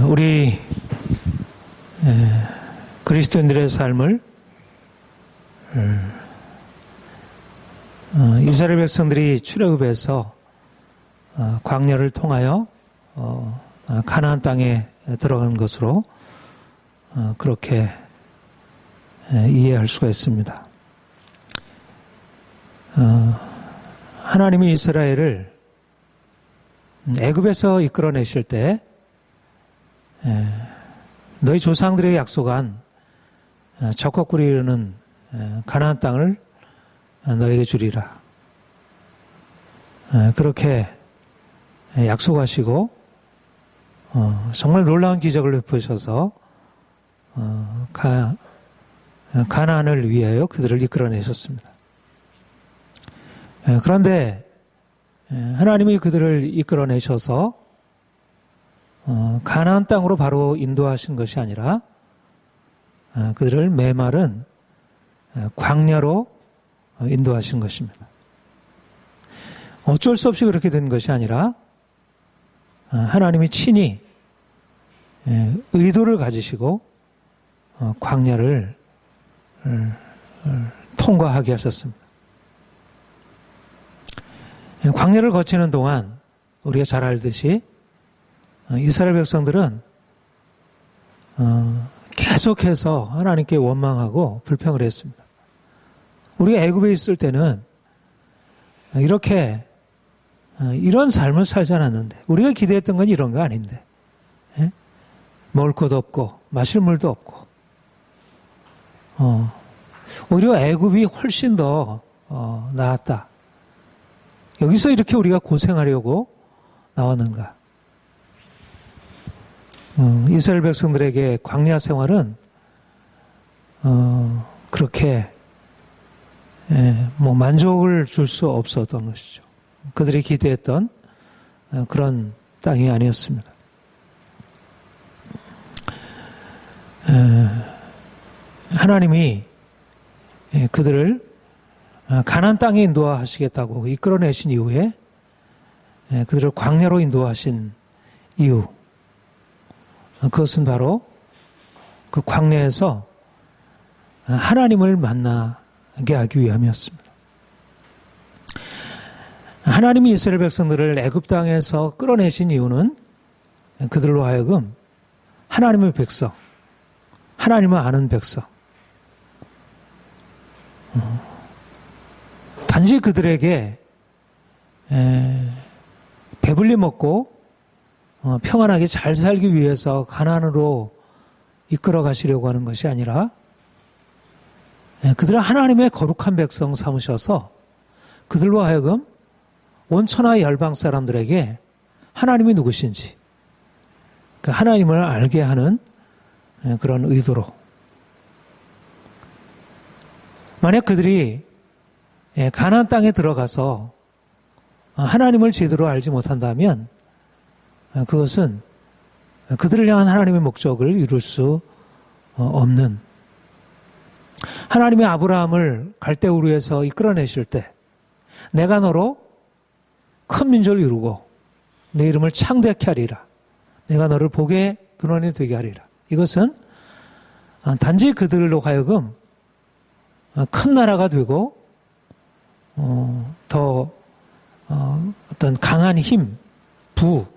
우리 그리스도인들의 삶을 이스라엘 백성들이 출애굽에서 광야를 통하여 가나안 땅에 들어가는 것으로 그렇게 이해할 수가 있습니다. 하나님이 이스라엘을 애굽에서 이끌어내실 때 너희 조상들에게 약속한 적과 꿀이 흐르는 가나안 땅을 너에게 주리라. 그렇게 약속하시고 정말 놀라운 기적을 베푸셔서 가나안을 위하여 그들을 이끌어내셨습니다. 그런데 하나님이 그들을 이끌어내셔서 가나안 땅으로 바로 인도하신 것이 아니라 그들을 메마른 광야로 인도하신 것입니다. 어쩔 수 없이 그렇게 된 것이 아니라 하나님이 친히 의도를 가지시고 광야를 통과하게 하셨습니다. 광야를 거치는 동안 우리가 잘 알듯이 이스라엘 백성들은 계속해서 하나님께 원망하고 불평을 했습니다. 우리가 애굽에 있을 때는 이렇게 이런 삶을 살지 않았는데 우리가 기대했던 건 이런 거 아닌데 먹을 것도 없고 마실 물도 없고 오히려 애굽이 훨씬 더 나았다. 여기서 이렇게 우리가 고생하려고 나왔는가? 이스라엘 백성들에게 광야 생활은 그렇게 만족을 줄 수 없었던 것이죠. 그들이 기대했던 그런 땅이 아니었습니다. 하나님이 그들을 가나안 땅에 인도하시겠다고 이끌어내신 이후에 그들을 광야로 인도하신 이유, 그것은 바로 그 광야에서 하나님을 만나게 하기 위함이었습니다. 하나님이 이스라엘 백성들을 애굽 땅에서 끌어내신 이유는 그들로 하여금 하나님의 백성, 하나님을 아는 백성, 단지 그들에게 배불리 먹고 평안하게 잘 살기 위해서 가나안으로 이끌어 가시려고 하는 것이 아니라 그들은 하나님의 거룩한 백성 삼으셔서 그들로 하여금 온 천하 열방 사람들에게 하나님이 누구신지 그 하나님을 알게 하는 그런 의도로, 만약 그들이 가나안 땅에 들어가서 하나님을 제대로 알지 못한다면 그것은 그들을 향한 하나님의 목적을 이룰 수 없는, 하나님이 아브라함을 갈대우르에서 이끌어내실 때 내가 너로 큰 민족을 이루고 내 이름을 창대케 하리라, 내가 너를 복의 근원이 되게 하리라, 이것은 단지 그들로 하여금 큰 나라가 되고 더 어떤 강한 힘, 부,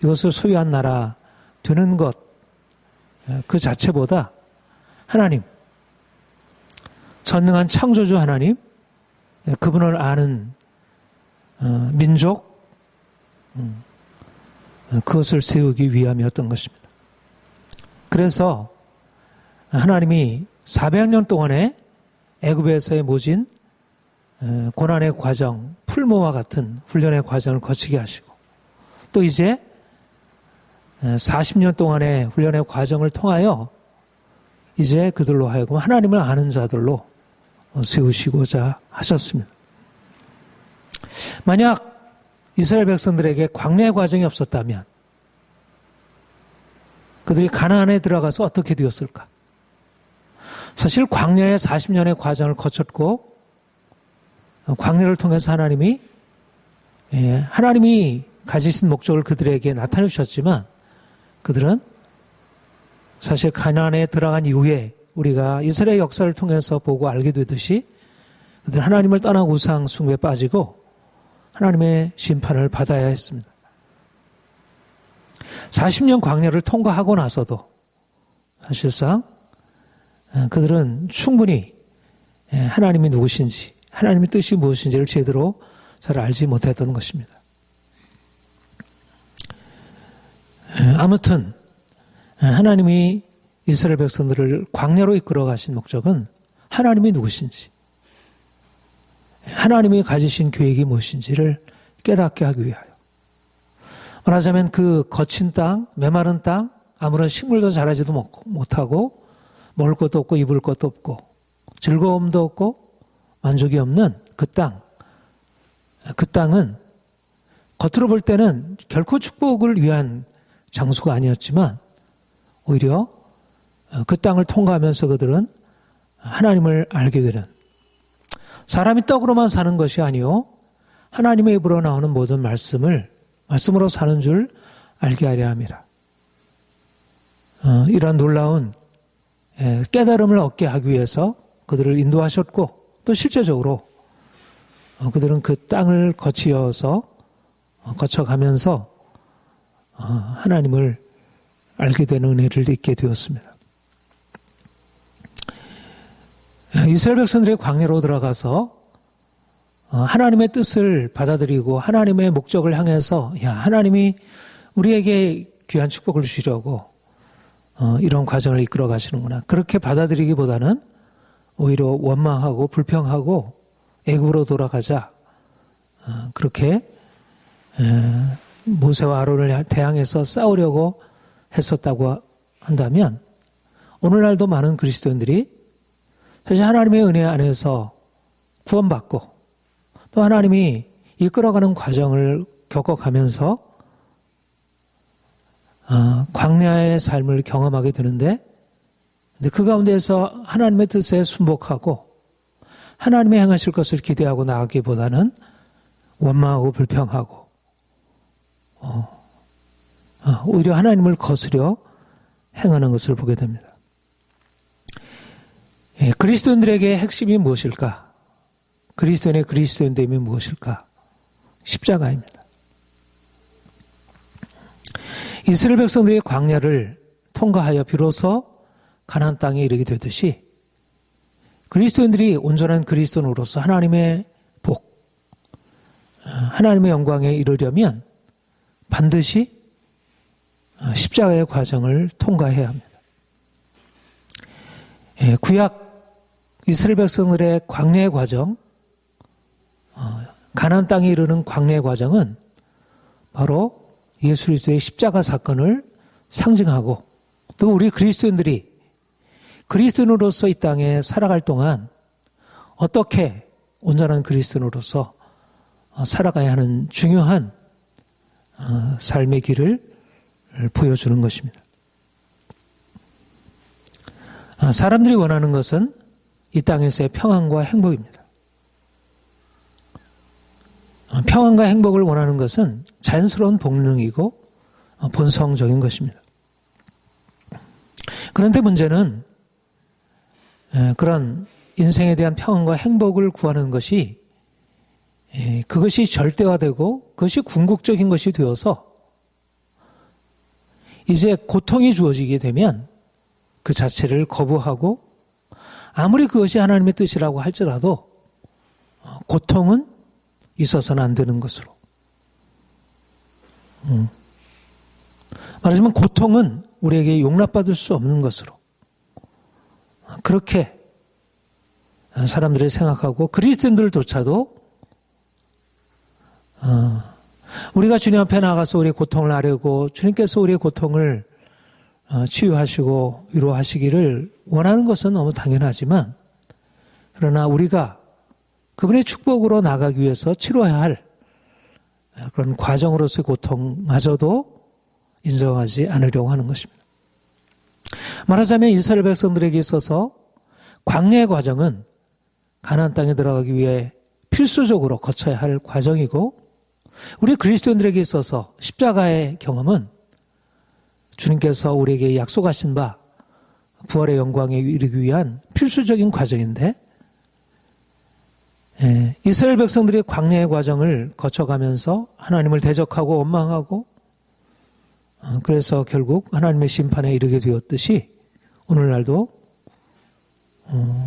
이것을 소유한 나라 되는 것 그 자체보다 하나님, 전능한 창조주 하나님, 그분을 아는 민족, 그것을 세우기 위함이었던 것입니다. 그래서 하나님이 400년 동안의 애굽에서의 모진 고난의 과정, 풀무와 같은 훈련의 과정을 거치게 하시고, 또 이제 40년 동안의 훈련의 과정을 통하여 이제 그들로 하여금 하나님을 아는 자들로 세우시고자 하셨습니다. 만약 이스라엘 백성들에게 광야의 과정이 없었다면 그들이 가나안에 들어가서 어떻게 되었을까? 사실 광야의 40년의 과정을 거쳤고 광야를 통해서 하나님이 가지신 목적을 그들에게 나타내 주셨지만 그들은 사실 가나안에 들어간 이후에 우리가 이스라엘 역사를 통해서 보고 알게 되듯이 그들은 하나님을 떠나고 우상 숭배에 빠지고 하나님의 심판을 받아야 했습니다. 40년 광야를 통과하고 나서도 사실상 그들은 충분히 하나님이 누구신지 하나님의 뜻이 무엇인지를 제대로 잘 알지 못했던 것입니다. 아무튼 하나님이 이스라엘 백성들을 광야로 이끌어 가신 목적은 하나님이 누구신지 하나님이 가지신 계획이 무엇인지를 깨닫게 하기 위하여, 말하자면 그 거친 땅, 메마른 땅, 아무런 식물도 자라지도 못하고 먹을 것도 없고 입을 것도 없고 즐거움도 없고 만족이 없는 그 땅은 겉으로 볼 때는 결코 축복을 위한 장소가 아니었지만 오히려 그 땅을 통과하면서 그들은 하나님을 알게 되는, 사람이 떡으로만 사는 것이 아니요 하나님의 입으로 나오는 모든 말씀으로 사는 줄 알게 하려 함이라. 이러한 놀라운 깨달음을 얻게 하기 위해서 그들을 인도하셨고 또 실제적으로 그들은 그 땅을 거쳐가면서 하나님을 알게 되는 은혜를 잊게 되었습니다. 이스라엘 백성들이 광야로 들어가서 하나님의 뜻을 받아들이고 하나님의 목적을 향해서 하나님이 우리에게 귀한 축복을 주시려고 이런 과정을 이끌어 가시는구나, 그렇게 받아들이기보다는 오히려 원망하고 불평하고 애굽으로 돌아가자, 그렇게 모세와 아론을 대항해서 싸우려고 했었다고 한다면 오늘날도 많은 그리스도인들이 사실 하나님의 은혜 안에서 구원받고 또 하나님이 이끌어가는 과정을 겪어가면서 광야의 삶을 경험하게 되는데, 근데 그 가운데에서 하나님의 뜻에 순복하고 하나님이 행하실 것을 기대하고 나가기보다는 원망하고 불평하고 오히려 하나님을 거스려 행하는 것을 보게 됩니다. 그리스도인들에게 핵심이 무엇일까? 그리스도인의 그리스도인됨이 무엇일까? 십자가입니다. 이스라엘 백성들이 광야를 통과하여 비로소 가나안 땅에 이르게 되듯이 그리스도인들이 온전한 그리스도인으로서 하나님의 복, 하나님의 영광에 이르려면 반드시 십자가의 과정을 통과해야 합니다. 구약 이스라엘 백성들의 광야의 과정, 가나안 땅에 이르는 광야의 과정은 바로 예수 그리스도의 십자가 사건을 상징하고 또 우리 그리스도인들이 그리스도인으로서 이 땅에 살아갈 동안 어떻게 온전한 그리스도인으로서 살아가야 하는 중요한 삶의 길을 보여주는 것입니다. 사람들이 원하는 것은 이 땅에서의 평안과 행복입니다. 평안과 행복을 원하는 것은 자연스러운 본능이고 본성적인 것입니다. 그런데 문제는 그런 인생에 대한 평안과 행복을 구하는 것이 그것이 절대화되고 그것이 궁극적인 것이 되어서 이제 고통이 주어지게 되면 그 자체를 거부하고 아무리 그것이 하나님의 뜻이라고 할지라도 고통은 있어서는 안 되는 것으로, 말하자면 고통은 우리에게 용납받을 수 없는 것으로 그렇게 사람들이 생각하고 그리스도인들조차도 우리가 주님 앞에 나가서 우리의 고통을 아뢰고 주님께서 우리의 고통을 치유하시고 위로하시기를 원하는 것은 너무 당연하지만, 그러나 우리가 그분의 축복으로 나가기 위해서 치러야 할 그런 과정으로서의 고통마저도 인정하지 않으려고 하는 것입니다. 말하자면 이스라엘 백성들에게 있어서 광야의 과정은 가나안 땅에 들어가기 위해 필수적으로 거쳐야 할 과정이고, 우리 그리스도인들에게 있어서 십자가의 경험은 주님께서 우리에게 약속하신 바 부활의 영광에 이르기 위한 필수적인 과정인데, 이스라엘 백성들이 광야의 과정을 거쳐가면서 하나님을 대적하고 원망하고, 그래서 결국 하나님의 심판에 이르게 되었듯이 오늘날도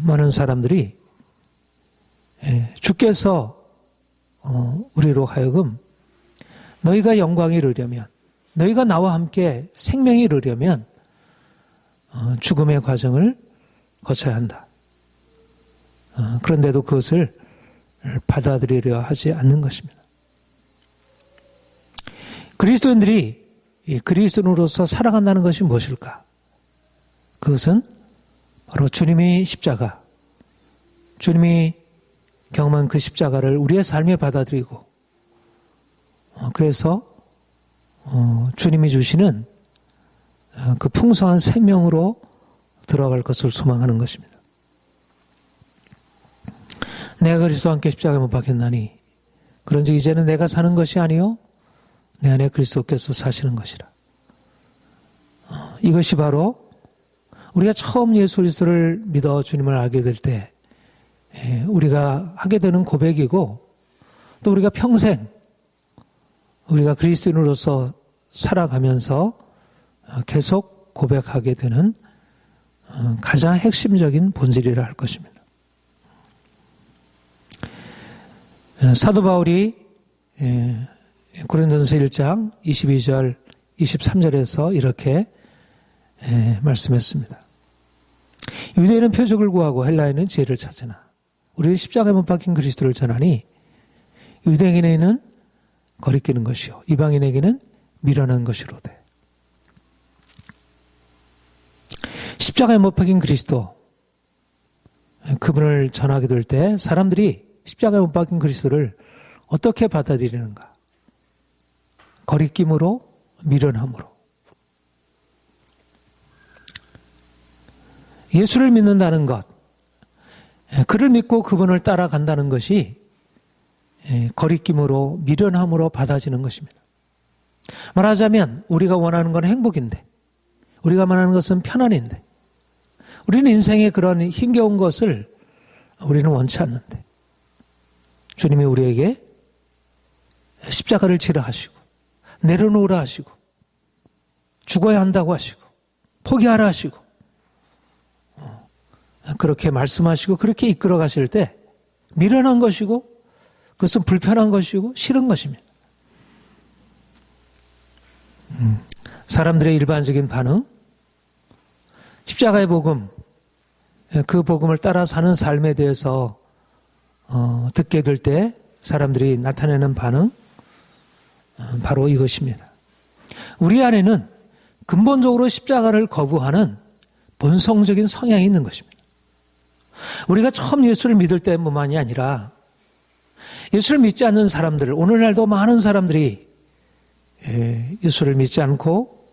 많은 사람들이 주께서 우리로 하여금 너희가 영광에 이르려면, 너희가 나와 함께 생명에 이르려면 죽음의 과정을 거쳐야 한다. 그런데도 그것을 받아들이려 하지 않는 것입니다. 그리스도인들이 그리스도인으로서 살아간다는 것이 무엇일까? 그것은 바로 주님이 십자가, 주님이 경험한 그 십자가를 우리의 삶에 받아들이고, 그래서 주님이 주시는 그 풍성한 생명으로 들어갈 것을 소망하는 것입니다. 내가 그리스도와 함께 십자가에 못 박혔나니 그런즉 이제는 내가 사는 것이 아니요 내 안에 그리스도께서 사시는 것이라. 이것이 바로 우리가 처음 예수 그리스도를 믿어 주님을 알게 될 때 우리가 하게 되는 고백이고, 또 우리가 평생 우리가 그리스도인으로서 살아가면서 계속 고백하게 되는 가장 핵심적인 본질이라 할 것입니다. 사도 바울이 고린도전서 1장 22절 23절에서 이렇게 말씀했습니다. 유대인은 표적을 구하고 헬라인은 지혜를 찾으나 우리는 십자가에 못 박힌 그리스도를 전하니 유대인에게는 거리끼는 것이요 이방인에게는 미련한 것이로되. 십자가에 못 박힌 그리스도, 그분을 전하게 될 때 사람들이 십자가에 못 박힌 그리스도를 어떻게 받아들이는가? 거리낌으로, 미련함으로. 예수를 믿는다는 것, 그를 믿고 그분을 따라간다는 것이 거리낌으로, 미련함으로 받아지는 것입니다. 말하자면 우리가 원하는 건 행복인데, 우리가 말하는 것은 편안인데, 우리는 인생의 그런 힘겨운 것을 우리는 원치 않는데, 주님이 우리에게 십자가를 지라 하시고, 내려놓으라 하시고, 죽어야 한다고 하시고, 포기하라 하시고, 그렇게 말씀하시고 그렇게 이끌어 가실 때 미련한 것이고, 그것은 불편한 것이고 싫은 것입니다. 사람들의 일반적인 반응, 십자가의 복음, 그 복음을 따라 사는 삶에 대해서 듣게 될 때 사람들이 나타내는 반응, 바로 이것입니다. 우리 안에는 근본적으로 십자가를 거부하는 본성적인 성향이 있는 것입니다. 우리가 처음 예수를 믿을 때뿐만이 아니라 예수를 믿지 않는 사람들, 오늘날도 많은 사람들이 예수를 믿지 않고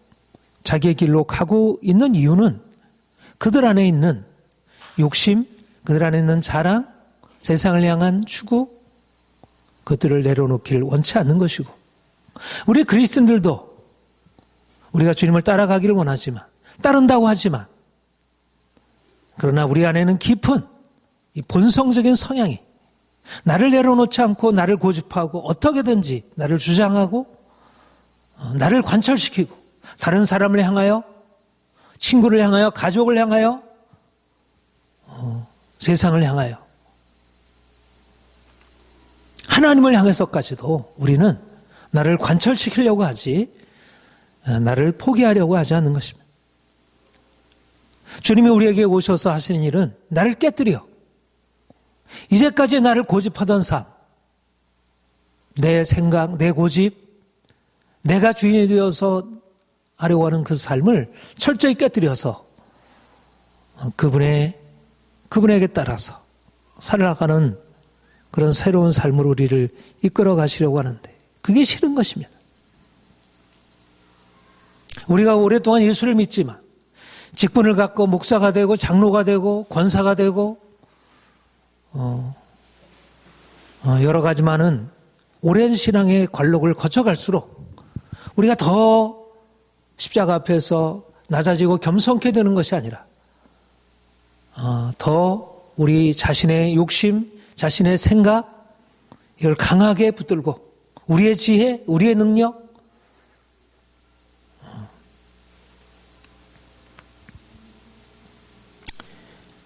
자기의 길로 가고 있는 이유는 그들 안에 있는 욕심, 그들 안에 있는 자랑, 세상을 향한 추구, 그것들을 내려놓기를 원치 않는 것이고, 우리 그리스도인들도 우리가 주님을 따라가기를 원하지만, 따른다고 하지만, 그러나 우리 안에는 깊은 이 본성적인 성향이 나를 내려놓지 않고 나를 고집하고 어떻게든지 나를 주장하고 나를 관철시키고 다른 사람을 향하여, 친구를 향하여, 가족을 향하여, 세상을 향하여, 하나님을 향해서까지도 우리는 나를 관철시키려고 하지 나를 포기하려고 하지 않는 것입니다. 주님이 우리에게 오셔서 하시는 일은 나를 깨뜨려 이제까지 나를 고집하던 삶, 내 생각, 내 고집, 내가 주인이 되어서 하려고 하는 그 삶을 철저히 깨뜨려서 그분에게 따라서 살아가는 그런 새로운 삶으로 우리를 이끌어 가시려고 하는데, 그게 싫은 것입니다. 우리가 오랫동안 예수를 믿지만 직분을 갖고 목사가 되고 장로가 되고 권사가 되고 여러 가지 많은 오랜 신앙의 관록을 거쳐갈수록 우리가 더 십자가 앞에서 낮아지고 겸손케 되는 것이 아니라 더 우리 자신의 욕심, 자신의 생각 이걸 강하게 붙들고 우리의 지혜, 우리의 능력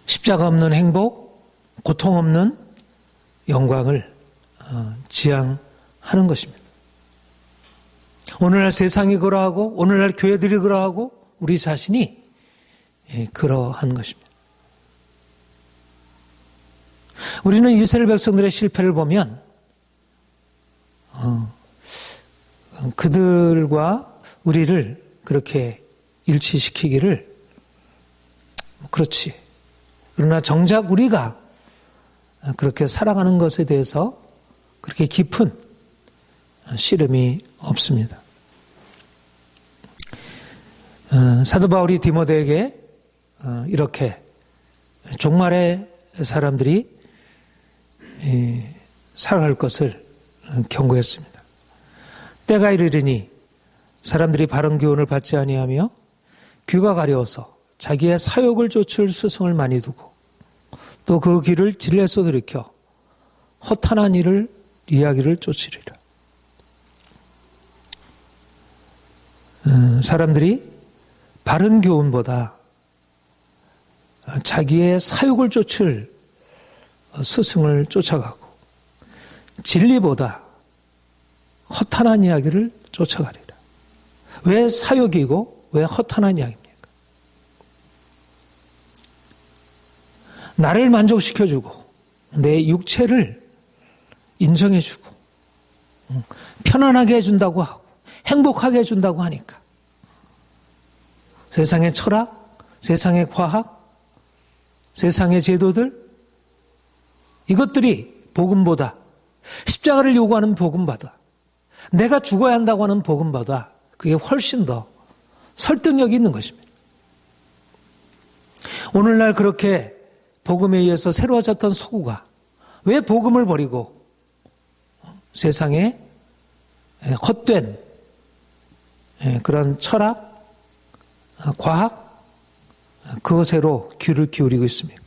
십자가 없는 행복, 고통 없는 영광을 지향하는 것입니다. 오늘날 세상이 그러하고 오늘날 교회들이 그러하고 우리 자신이 그러한 것입니다. 우리는 이스라엘 백성들의 실패를 보면 그들과 우리를 그렇게 일치시키기를 그렇지. 그러나 정작 우리가 그렇게 살아가는 것에 대해서 그렇게 깊은 씨름이 없습니다. 사도 바울이 디모데에게 이렇게 종말의 사람들이 살아갈 것을 경고했습니다. 때가 이르리니 사람들이 바른 교훈을 받지 아니하며 귀가 가려워서 자기의 사욕을 쫓을 스승을 많이 두고 또 그 길을 진리에서 들이켜 허탄한 이야기를 쫓으리라. 사람들이 바른 교훈보다 자기의 사욕을 쫓을 스승을 쫓아가고 진리보다 허탄한 이야기를 쫓아가리라. 왜 사욕이고 왜 허탄한 이야기입니까? 나를 만족시켜주고 내 육체를 인정해주고 편안하게 해준다고 하고 행복하게 해준다고 하니까 세상의 철학, 세상의 과학, 세상의 제도들 이것들이 복음보다 십자가를 요구하는 복음보다 내가 죽어야 한다고 하는 복음보다 그게 훨씬 더 설득력이 있는 것입니다. 오늘날 그렇게 복음에 의해서 새로워졌던 서구가 왜 복음을 버리고 세상에 헛된 그런 철학, 과학 그것으로 귀를 기울이고 있습니까?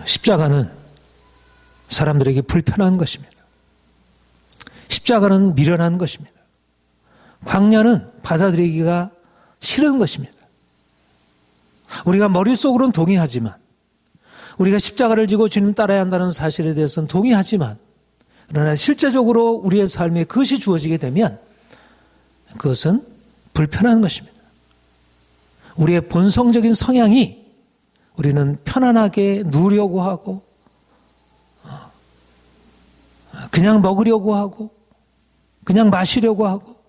십자가는 사람들에게 불편한 것입니다. 십자가는 미련한 것입니다. 광야는 받아들이기가 싫은 것입니다. 우리가 머릿속으로는 동의하지만 우리가 십자가를 지고 주님 따라야 한다는 사실에 대해서는 동의하지만 그러나 실제적으로 우리의 삶에 그것이 주어지게 되면 그것은 불편한 것입니다. 우리의 본성적인 성향이 우리는 편안하게 누우려고 하고 그냥 먹으려고 하고 그냥 마시려고 하고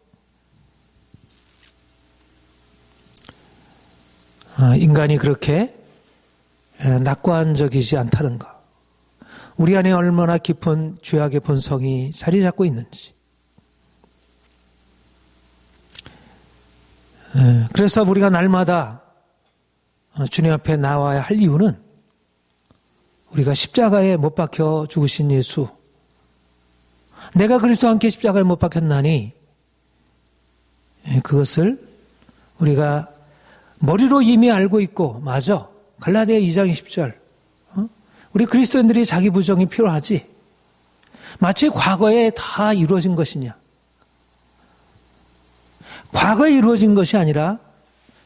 인간이 그렇게 낙관적이지 않다는 것. 우리 안에 얼마나 깊은 죄악의 본성이 자리 잡고 있는지. 그래서 우리가 날마다 주님 앞에 나와야 할 이유는 우리가 십자가에 못 박혀 죽으신 예수, 내가 그리스도와 함께 십자가에 못 박혔나니 그것을 우리가 머리로 이미 알고 있고, 맞아. 갈라디아 2장 20절. 우리 그리스도인들이 자기 부정이 필요하지. 마치 과거에 다 이루어진 것이냐. 과거에 이루어진 것이 아니라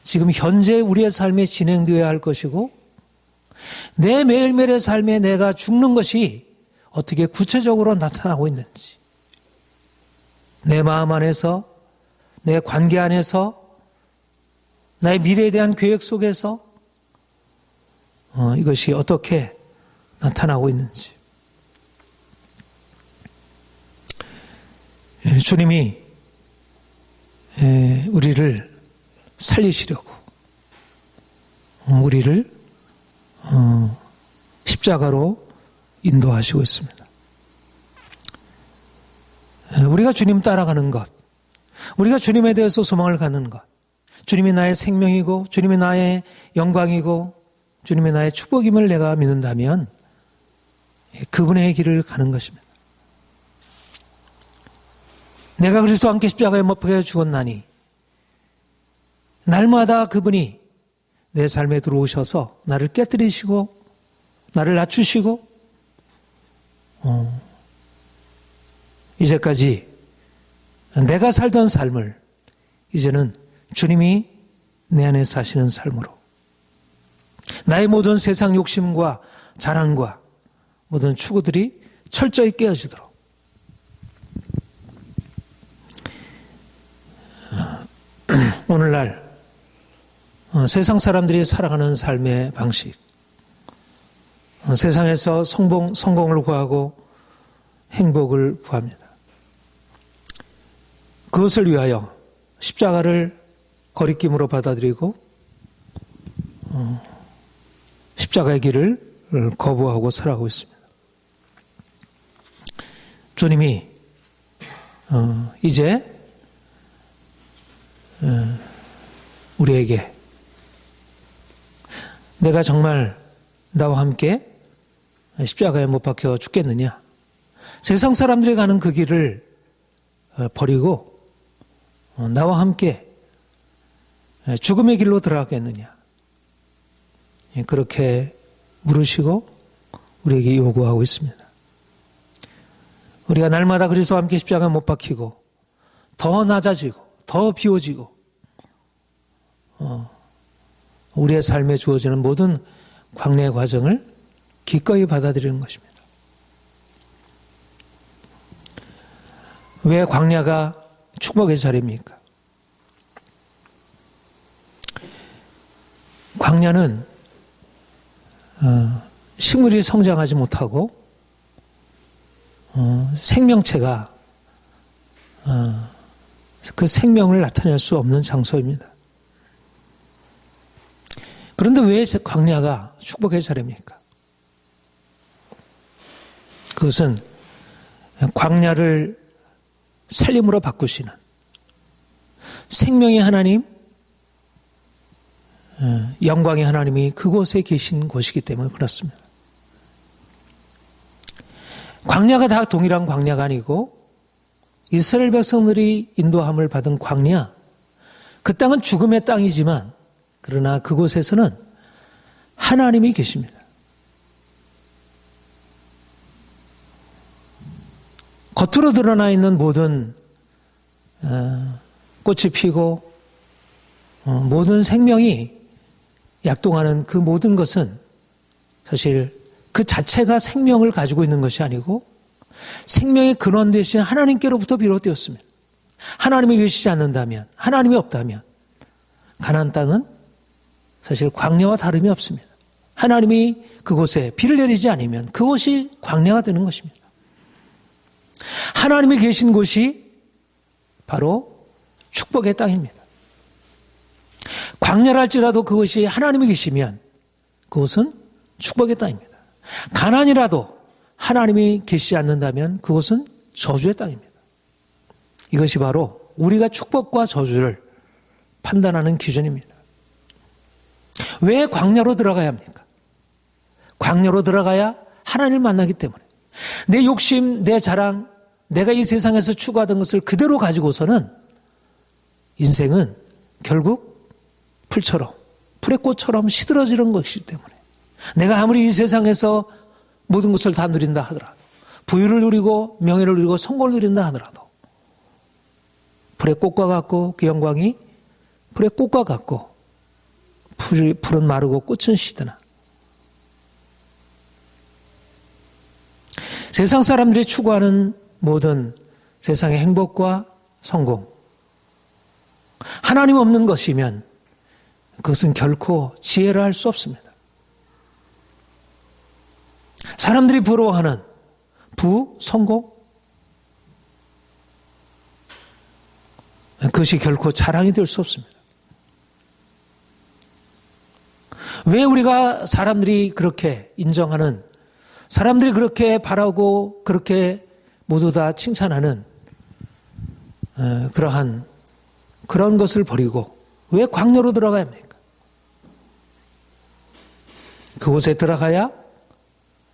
지금 현재 우리의 삶에 진행되어야 할 것이고 내 매일매일의 삶에 내가 죽는 것이 어떻게 구체적으로 나타나고 있는지 내 마음 안에서 내 관계 안에서 나의 미래에 대한 계획 속에서 이것이 어떻게 나타나고 있는지 주님이 우리를 살리시려고 우리를 십자가로 인도하시고 있습니다. 우리가 주님 따라가는 것 우리가 주님에 대해서 소망을 갖는 것, 주님이 나의 생명이고 주님이 나의 영광이고 주님이 나의 축복임을 내가 믿는다면 그분의 길을 가는 것입니다. 내가 그리스도와 함께 십자가에 못 박혀 죽었나니 날마다 그분이 내 삶에 들어오셔서 나를 깨뜨리시고 나를 낮추시고 이제까지 내가 살던 삶을 이제는 주님이 내 안에 사시는 삶으로 나의 모든 세상 욕심과 자랑과 모든 추구들이 철저히 깨어지도록 오늘날 세상 사람들이 살아가는 삶의 방식, 세상에서 성공을 구하고 행복을 구합니다. 그것을 위하여 십자가를 거리낌으로 받아들이고 십자가의 길을 거부하고 살아가고 있습니다. 주님이 이제 우리에게 내가 정말 나와 함께 십자가에 못 박혀 죽겠느냐, 세상 사람들이 가는 그 길을 버리고 나와 함께 죽음의 길로 들어가겠느냐, 그렇게 물으시고 우리에게 요구하고 있습니다. 우리가 날마다 그리스도와 함께 십자가에 못 박히고 더 낮아지고 더 비워지고 우리의 삶에 주어지는 모든 광야의 과정을 기꺼이 받아들이는 것입니다. 왜 광야가 축복의 자리입니까? 광야는 식물이 성장하지 못하고 생명체가 그 생명을 나타낼 수 없는 장소입니다. 그런데 왜 광야가 축복의 자리입니까? 그것은 광야를 살림으로 바꾸시는 생명의 하나님, 영광의 하나님이 그곳에 계신 곳이기 때문에 그렇습니다. 광야가 다 동일한 광야가 아니고 이스라엘 백성들이 인도함을 받은 광야, 그 땅은 죽음의 땅이지만 그러나 그곳에서는 하나님이 계십니다. 겉으로 드러나 있는 모든 꽃이 피고 모든 생명이 약동하는 그 모든 것은 사실 그 자체가 생명을 가지고 있는 것이 아니고 생명의 근원 되신 하나님께로부터 비롯되었습니다. 하나님이 계시지 않는다면, 하나님이 없다면 가나안 땅은 사실 광야와 다름이 없습니다. 하나님이 그곳에 비를 내리지 않으면 그곳이 광야가 되는 것입니다. 하나님이 계신 곳이 바로 축복의 땅입니다. 광야랄지라도 그것이 하나님이 계시면 그곳은 축복의 땅입니다. 가나안이라도 하나님이 계시지 않는다면 그곳은 저주의 땅입니다. 이것이 바로 우리가 축복과 저주를 판단하는 기준입니다. 왜 광야로 들어가야 합니까? 광야로 들어가야 하나님을 만나기 때문에 내 욕심, 내 자랑, 내가 이 세상에서 추구하던 것을 그대로 가지고서는 인생은 결국 풀처럼, 풀의 꽃처럼 시들어지는 것이기 때문에 내가 아무리 이 세상에서 모든 것을 다 누린다 하더라도, 부유를 누리고 명예를 누리고 성공을 누린다 하더라도 풀의 꽃과 같고 그 영광이 풀의 꽃과 같고 풀은 마르고 꽃은 시드나 세상 사람들이 추구하는 모든 세상의 행복과 성공, 하나님 없는 것이면 그것은 결코 지혜를 할 수 없습니다. 사람들이 부러워하는 부, 성공, 그것이 결코 자랑이 될 수 없습니다. 왜 우리가 사람들이 그렇게 인정하는, 사람들이 그렇게 바라고 그렇게 모두 다 칭찬하는 그러한 그런 것을 버리고 왜 광야로 들어가야 합니까? 그곳에 들어가야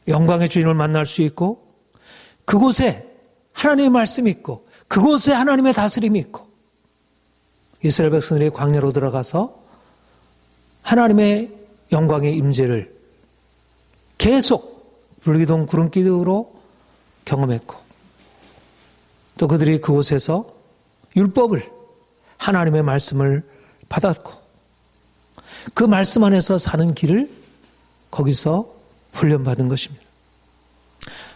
영광의 주님을 만날 수 있고 그곳에 하나님의 말씀이 있고 그곳에 하나님의 다스림이 있고 이스라엘 백성들이 광야로 들어가서 하나님의 영광의 임재를 계속 불기둥 구름기둥으로 경험했고 또 그들이 그곳에서 율법을 하나님의 말씀을 받았고 그 말씀 안에서 사는 길을 거기서 훈련받은 것입니다.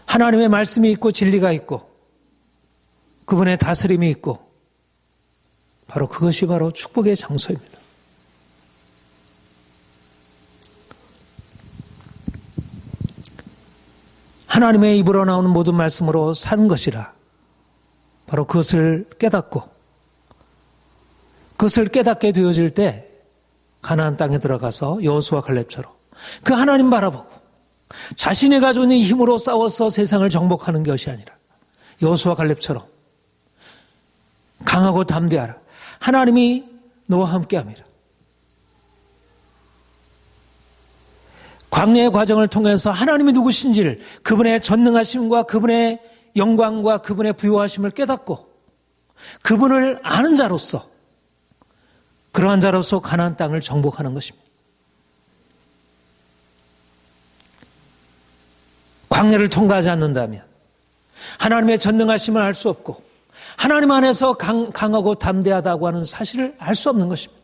하나님의 말씀이 있고 진리가 있고 그분의 다스림이 있고 바로 그것이 바로 축복의 장소입니다. 하나님의 입으로 나오는 모든 말씀으로 사는 것이라 바로 그것을 깨닫고 그것을 깨닫게 되어질 때 가나안 땅에 들어가서 여호수아 갈렙처럼 그 하나님 바라보고 자신이 가지고 있는 힘으로 싸워서 세상을 정복하는 것이 아니라 여호수아 갈렙처럼 강하고 담대하라. 하나님이 너와 함께함이라. 광야의 과정을 통해서 하나님이 누구신지를 그분의 전능하심과 그분의 영광과 그분의 부요하심을 깨닫고 그분을 아는 자로서 그러한 자로서 가나안 땅을 정복하는 것입니다. 광야를 통과하지 않는다면 하나님의 전능하심을 알 수 없고 하나님 안에서 강하고 담대하다고 하는 사실을 알 수 없는 것입니다.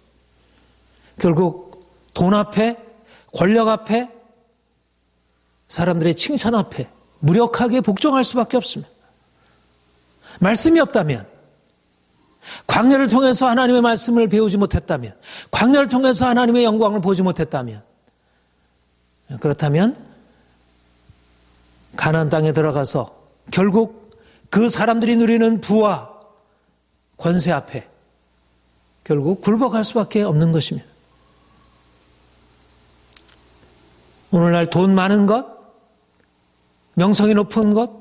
결국 돈 앞에 권력 앞에 사람들의 칭찬 앞에 무력하게 복종할 수밖에 없습니다. 말씀이 없다면 광야를 통해서 하나님의 말씀을 배우지 못했다면 광야를 통해서 하나님의 영광을 보지 못했다면 그렇다면 가나안 땅에 들어가서 결국 그 사람들이 누리는 부와 권세 앞에 결국 굴복할 수밖에 없는 것입니다. 오늘날 돈 많은 것, 명성이 높은 것,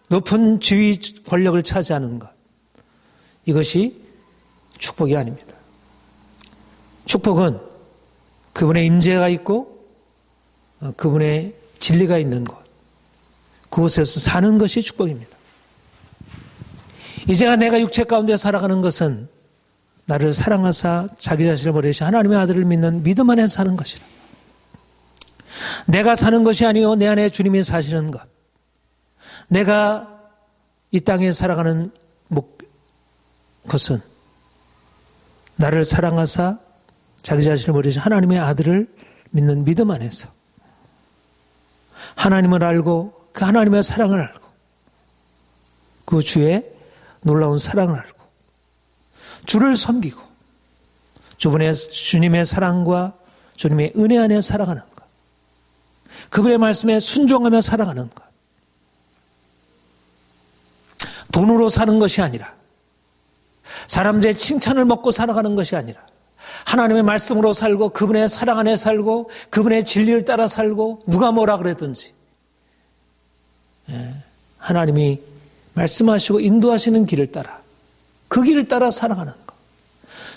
높은 지위 권력을 차지하는 것 이것이 축복이 아닙니다. 축복은 그분의 임재가 있고 그분의 진리가 있는 곳 그곳에서 사는 것이 축복입니다. 이제가 내가 육체 가운데 살아가는 것은 나를 사랑하사 자기 자신을 버리시 하나님의 아들을 믿는 믿음 안에 사는 것이라. 내가 사는 것이 아니요 내 안에 주님이 사시는 것. 내가 이 땅에 살아가는 것은 나를 사랑하사 자기 자신을 버리시 하나님의 아들을 믿는 믿음 안에서 하나님을 알고 그 하나님의 사랑을 알고 그 주의 놀라운 사랑을 알고 주를 섬기고 주님의 사랑과 주님의 은혜 안에 살아가는 것 그분의 말씀에 순종하며 살아가는 것 돈으로 사는 것이 아니라 사람들의 칭찬을 먹고 살아가는 것이 아니라 하나님의 말씀으로 살고 그분의 사랑 안에 살고 그분의 진리를 따라 살고 누가 뭐라 그랬든지 하나님이 말씀하시고 인도하시는 길을 따라 그 길을 따라 살아가는 것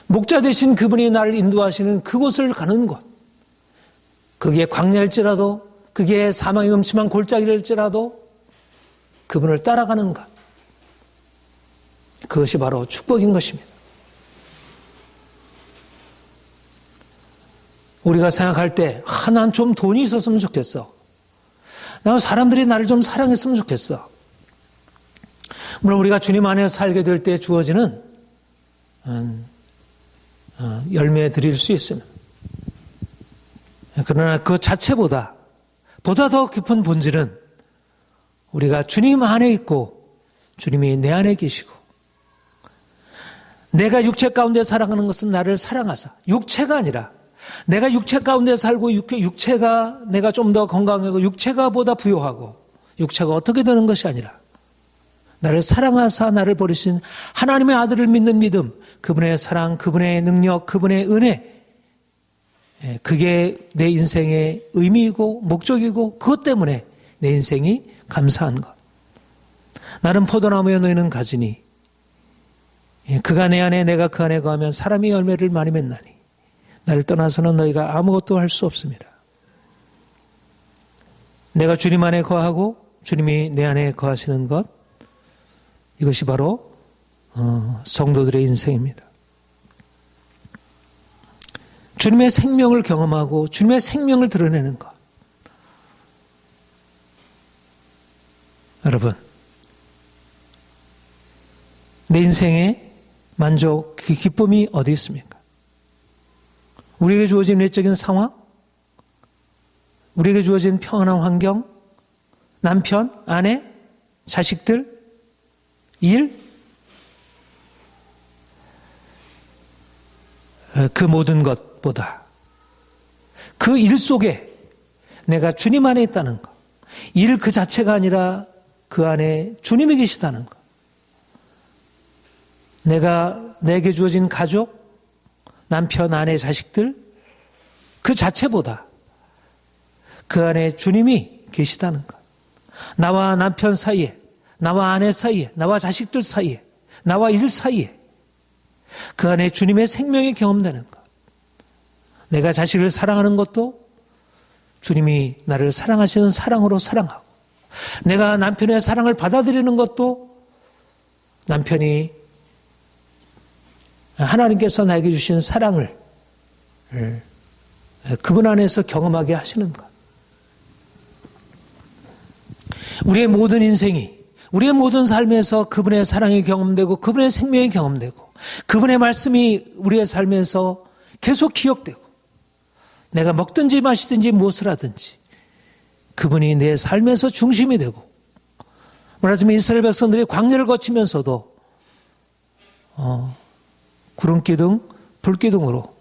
목자 되신 그분이 나를 인도하시는 그곳을 가는 것 그게 광야일지라도 그게 사망의 음침한 골짜기일지라도 그분을 따라가는 것 그것이 바로 축복인 것입니다. 우리가 생각할 때 난 좀 돈이 있었으면 좋겠어. 난 사람들이 나를 좀 사랑했으면 좋겠어. 물론 우리가 주님 안에 살게 될 때 주어지는 열매 드릴 수 있습니다. 그러나 그 자체보다 보다 더 깊은 본질은 우리가 주님 안에 있고 주님이 내 안에 계시고 내가 육체 가운데 살아가는 것은 나를 사랑하사 육체가 아니라 내가 육체 가운데 살고 육체가 내가 좀 더 건강하고 육체가 보다 부요하고 육체가 어떻게 되는 것이 아니라 나를 사랑하사 나를 버리신 하나님의 아들을 믿는 믿음 그분의 사랑 그분의 능력 그분의 은혜 그게 내 인생의 의미이고 목적이고 그것 때문에 내 인생이 감사한 것 나는 포도나무에 너희는 가지니 그가 내 안에 내가 그 안에 거하면 사람이 열매를 많이 맺나니 나를 떠나서는 너희가 아무것도 할 수 없습니다. 내가 주님 안에 거하고 주님이 내 안에 거하시는 것, 이것이 바로 성도들의 인생입니다. 주님의 생명을 경험하고 주님의 생명을 드러내는 것. 여러분, 내 인생의 만족, 그 기쁨이 어디 있습니까? 우리에게 주어진 외적인 상황, 우리에게 주어진 평안한 환경, 남편, 아내, 자식들, 일, 그 모든 것보다 그 일 속에 내가 주님 안에 있다는 것, 일 그 자체가 아니라 그 안에 주님이 계시다는 것, 내게 주어진 가족, 남편, 아내, 자식들 그 자체보다 그 안에 주님이 계시다는 것, 나와 남편 사이에, 나와 아내 사이에, 나와 자식들 사이에, 나와 일 사이에 그 안에 주님의 생명이 경험되는 것, 내가 자식을 사랑하는 것도 주님이 나를 사랑하시는 사랑으로 사랑하고, 내가 남편의 사랑을 받아들이는 것도 남편이 하나님께서 나에게 주신 사랑을 그분 안에서 경험하게 하시는 것. 우리의 모든 인생이, 우리의 모든 삶에서 그분의 사랑이 경험되고 그분의 생명이 경험되고 그분의 말씀이 우리의 삶에서 계속 기억되고, 내가 먹든지 마시든지 무엇을 하든지 그분이 내 삶에서 중심이 되고, 말하자면 이스라엘 백성들이 광야를 거치면서도 구름기둥, 불기둥으로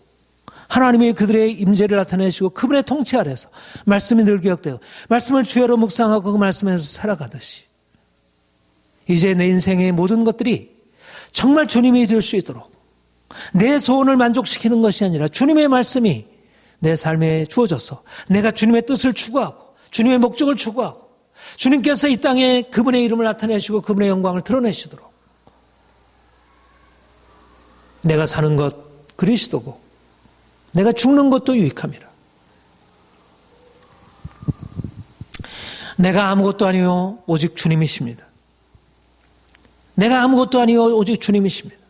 하나님이 그들의 임재를 나타내시고 그분의 통치 아래서 말씀이 늘 기억되고 말씀을 주야로 묵상하고 그 말씀에서 살아가듯이, 이제 내 인생의 모든 것들이 정말 주님이 될 수 있도록 내 소원을 만족시키는 것이 아니라 주님의 말씀이 내 삶에 주어져서 내가 주님의 뜻을 추구하고 주님의 목적을 추구하고 주님께서 이 땅에 그분의 이름을 나타내시고 그분의 영광을 드러내시도록, 내가 사는 것 그리스도고 내가 죽는 것도 유익함이라. 내가 아무것도 아니요 오직 주님이십니다. 내가 아무것도 아니요 오직 주님이십니다.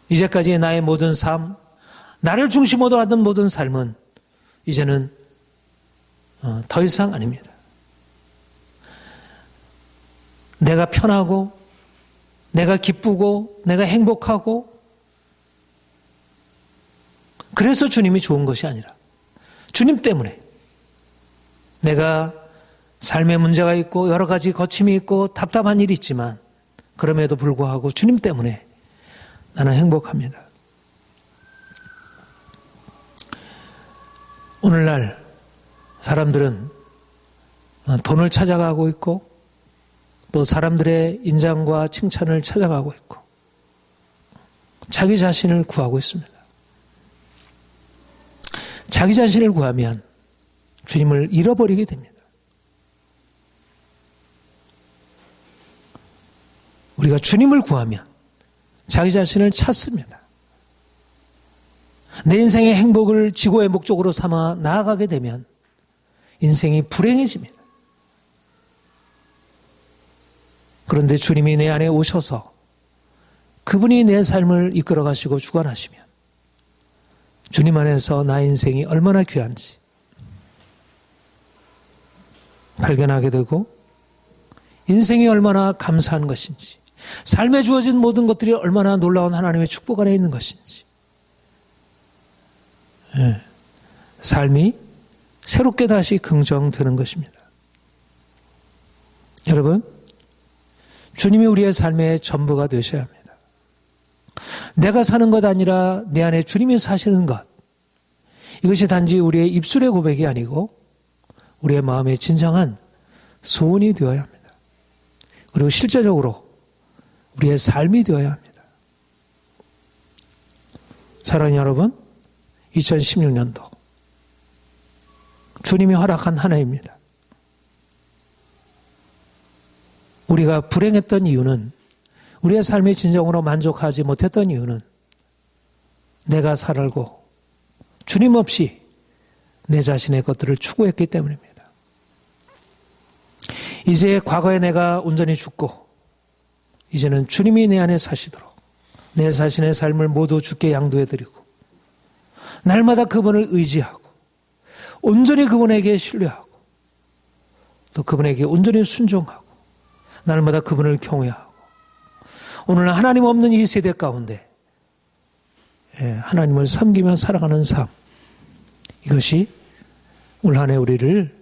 이제까지 나의 모든 삶, 나를 중심으로 하던 모든 삶은 이제는 더 이상 아닙니다. 내가 편하고 내가 기쁘고 내가 행복하고 그래서 주님이 좋은 것이 아니라 주님 때문에 내가 삶에 문제가 있고 여러 가지 거침이 있고 답답한 일이 있지만 그럼에도 불구하고 주님 때문에 나는 행복합니다. 오늘날 사람들은 돈을 찾아가고 있고 또 사람들의 인정과 칭찬을 찾아가고 있고 자기 자신을 구하고 있습니다. 자기 자신을 구하면 주님을 잃어버리게 됩니다. 우리가 주님을 구하면 자기 자신을 찾습니다. 내 인생의 행복을 지고의 목적으로 삼아 나아가게 되면 인생이 불행해집니다. 그런데 주님이 내 안에 오셔서 그분이 내 삶을 이끌어 가시고 주관하시면 주님 안에서 나의 인생이 얼마나 귀한지 발견하게 되고 인생이 얼마나 감사한 것인지, 삶에 주어진 모든 것들이 얼마나 놀라운 하나님의 축복 안에 있는 것인지, 삶이 새롭게 다시 긍정되는 것입니다. 여러분, 주님이 우리의 삶의 전부가 되셔야 합니다. 내가 사는 것 아니라 내 안에 주님이 사시는 것, 이것이 단지 우리의 입술의 고백이 아니고 우리의 마음의 진정한 소원이 되어야 합니다. 그리고 실제적으로 우리의 삶이 되어야 합니다. 사랑하는 여러분, 2016년도 주님이 허락한 한 해입니다. 우리가 불행했던 이유는 우리의 삶이 진정으로 만족하지 못했던 이유는 내가 살고 주님 없이 내 자신의 것들을 추구했기 때문입니다. 이제 과거에 내가 온전히 죽고 이제는 주님이 내 안에 사시도록 내 자신의 삶을 모두 주께 양도해드리고 날마다 그분을 의지하고 온전히 그분에게 신뢰하고 또 그분에게 온전히 순종하고 날마다 그분을 경외하고 오늘 하나님 없는 이 세대 가운데 하나님을 섬기며 살아가는 삶, 이것이 올 한 해 우리를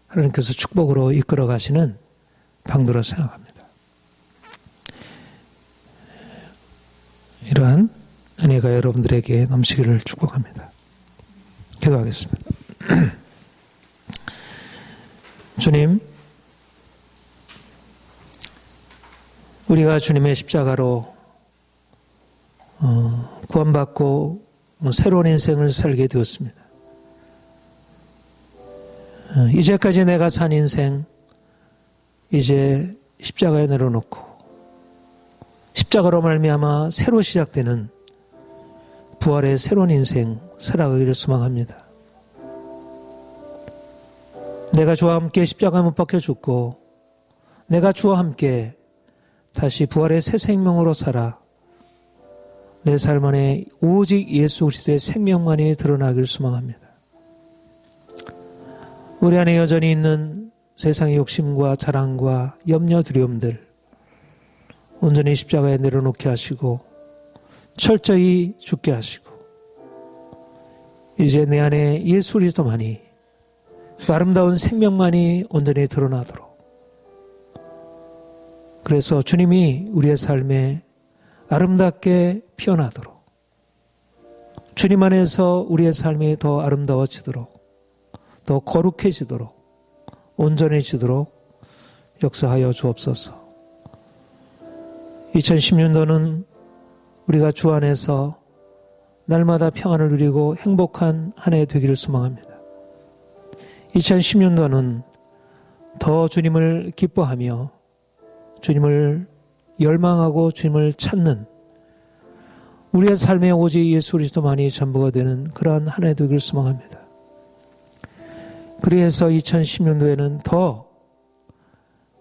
하나님께서 축복으로 이끌어 가시는 방도라 생각합니다. 이러한 은혜가 여러분들에게 넘치기를 축복합니다. 기도하겠습니다. 주님, 우리가 주님의 십자가로 구원받고 새로운 인생을 살게 되었습니다. 이제까지 내가 산 인생, 이제 십자가에 내려놓고 십자가로 말미암아 새로 시작되는 부활의 새로운 인생 살아가기를 소망합니다. 내가 주와 함께 십자가에 못 박혀 죽고 내가 주와 함께 다시 부활의 새 생명으로 살아 내 삶 안에 오직 예수 그리스도의 생명만이 드러나기를 소망합니다. 우리 안에 여전히 있는 세상의 욕심과 자랑과 염려 두려움들 온전히 십자가에 내려놓게 하시고 철저히 죽게 하시고 이제 내 안에 예수 그리스도만이 그 아름다운 생명만이 온전히 드러나도록 그래서 주님이 우리의 삶에 아름답게 피어나도록 주님 안에서 우리의 삶이 더 아름다워지도록 더 거룩해지도록 온전해지도록 역사하여 주옵소서. 2010년도는 우리가 주 안에서 날마다 평안을 누리고 행복한 한 해 되기를 소망합니다. 2010년도는 더 주님을 기뻐하며 주님을 열망하고 주님을 찾는 우리의 삶에 오직 예수 그리스도만이 전부가 되는 그러한 한 해 되기를 소망합니다. 그래서 2010년도에는 더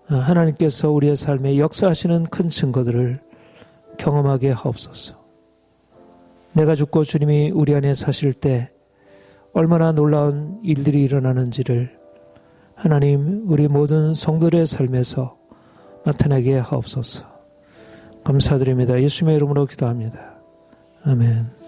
하나님께서 우리의 삶에 역사하시는 큰 증거들을 경험하게 하옵소서. 내가 죽고 주님이 우리 안에 사실 때 얼마나 놀라운 일들이 일어나는지를 하나님 우리 모든 성도들의 삶에서 나타나게 하옵소서. 감사드립니다. 예수님의 이름으로 기도합니다. 아멘.